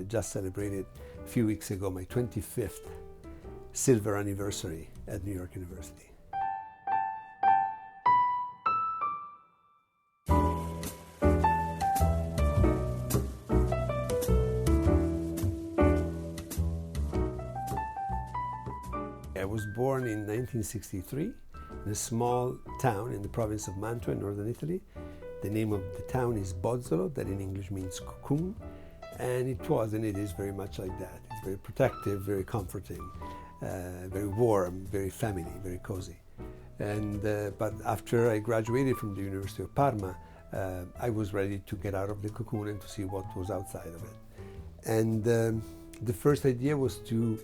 I just celebrated a few weeks ago my 25th silver anniversary at New York University. I was born in 1963 in a small town in the province of Mantova in northern Italy. The name of the town is Bozzolo, that in English means cocoon, and it was and it is very much like that. It's very protective, very comforting, very warm, very family, very cozy. And but after I graduated from the University of Parma, I was ready to get out of the cocoon and to see what was outside of it. And the first idea was to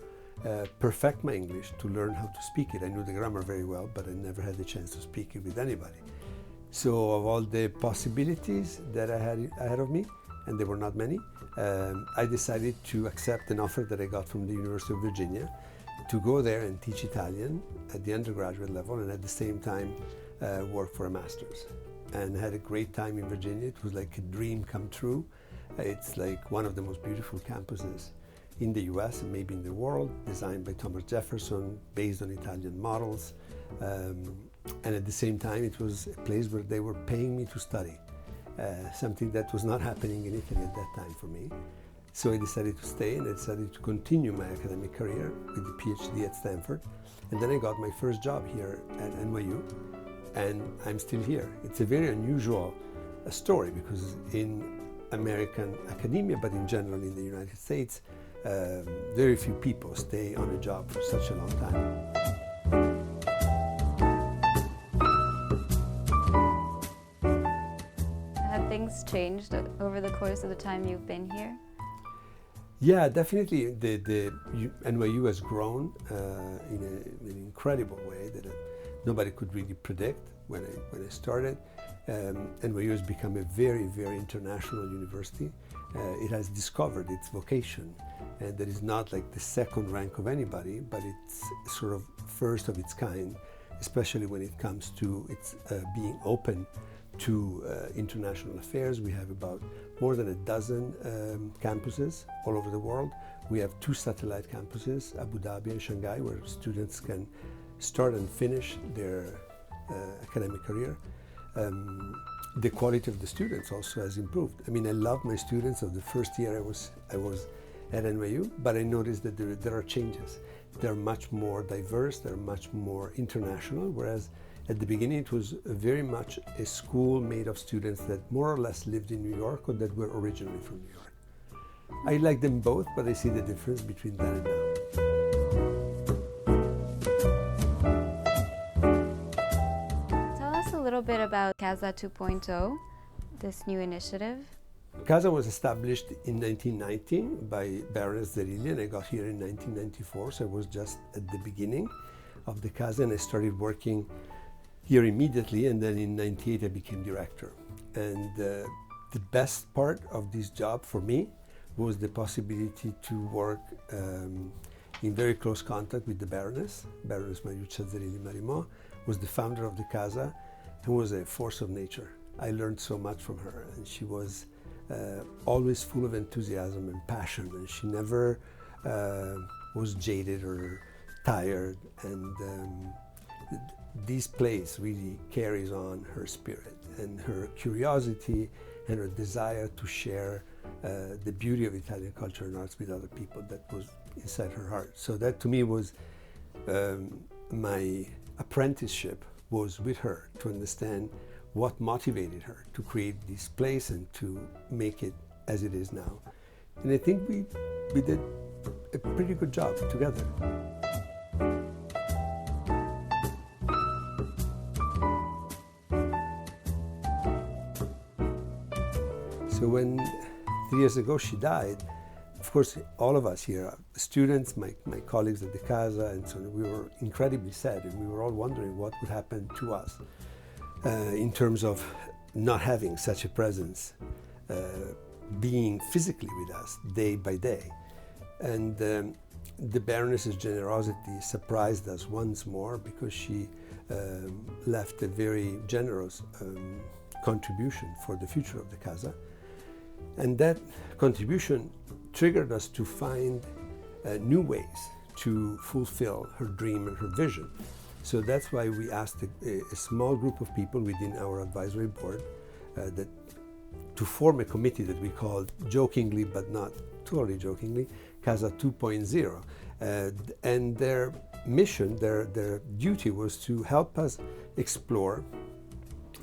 perfect my English, to learn how to speak it. I knew the grammar very well, but I never had the chance to speak it with anybody. So of all the possibilities that I had ahead of me, and there were not many, I decided to accept an offer that I got from the University of Virginia to go there and teach Italian at the undergraduate level and at the same time work for a master's. And I had a great time in Virginia. It was like a dream come true. It's like one of the most beautiful campuses in the US and maybe in the world, designed by Thomas Jefferson, based on Italian models. And at the same time, it was a place where they were paying me to study, something that was not happening in Italy at that time for me. So I decided to stay and I decided to continue my academic career with the PhD at Stanford. And then I got my first job here at NYU, and I'm still here. It's a very unusual story because in American academia, but in general in the United States, very few people stay on a job for such a long time. Have things changed over the course of the time you've been here? Yeah, definitely. The NYU has grown in an incredible way that nobody could really predict when I started. NYU has become a very, very international university. It has discovered its vocation, and that is not like the second rank of anybody, but it's sort of first of its kind, especially when it comes to its being open to international affairs. We have about more than a dozen campuses all over the world. We have 2 satellite campuses, Abu Dhabi and Shanghai, where students can start and finish their academic career. The quality of the students also has improved. I mean, I love my students of the first year I was at NYU, but I noticed that there are changes. They're much more diverse, they're much more international, whereas at the beginning it was very much a school made of students that more or less lived in New York or that were originally from New York. I like them both, but I see the difference between then and now. A little bit about Casa 2.0, this new initiative. Casa was established in 1990 by Baroness Zerilli, and I got here in 1994, so I was just at the beginning of the Casa, and I started working here immediately, and then in 98 I became director. And the best part of this job for me was the possibility to work in very close contact with the Baroness zerilli-marimò, was the founder of the Casa, and was a force of nature. I learned so much from her, and she was always full of enthusiasm and passion, and she never was jaded or tired, and this place really carries on her spirit and her curiosity and her desire to share the beauty of Italian culture and arts with other people. That was inside her heart. So that to me was my apprenticeship was with her, to understand what motivated her to create this place and to make it as it is now. And I think we did a pretty good job together. So when 3 years ago she died, of course, all of us here, the students, my colleagues at the Casa, and so on, we were incredibly sad, and we were all wondering what would happen to us in terms of not having such a presence, being physically with us day by day. And the Baroness's generosity surprised us once more, because she left a very generous contribution for the future of the Casa. And that contribution triggered us to find new ways to fulfill her dream and her vision. So that's why we asked a small group of people within our advisory board to form a committee that we called, jokingly but not totally jokingly, Casa 2.0. And their mission, their duty was to help us explore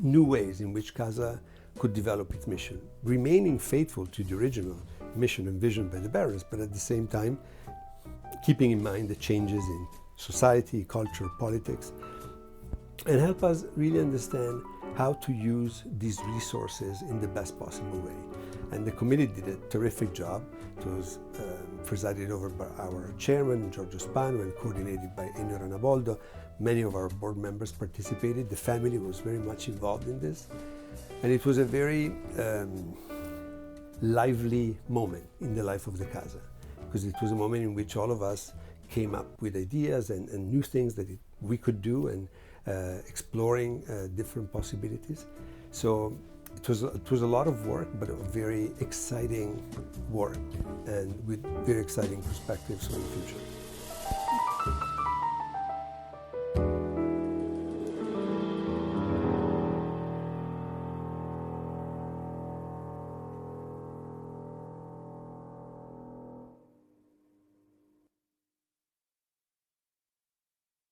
new ways in which Casa could develop its mission, remaining faithful to the original mission and vision by the Baroness, but at the same time keeping in mind the changes in society, culture, politics, and help us really understand how to use these resources in the best possible way. And the committee did a terrific job. It was presided over by our chairman, Giorgio Spano, and coordinated by Ennio Ranaboldo. Many of our board members participated. The family was very much involved in this. And it was a very lively moment in the life of the Casa, because it was a moment in which all of us came up with ideas and new things that we could do, and exploring different possibilities. So it was a lot of work, but a very exciting work, and with very exciting perspectives for the future.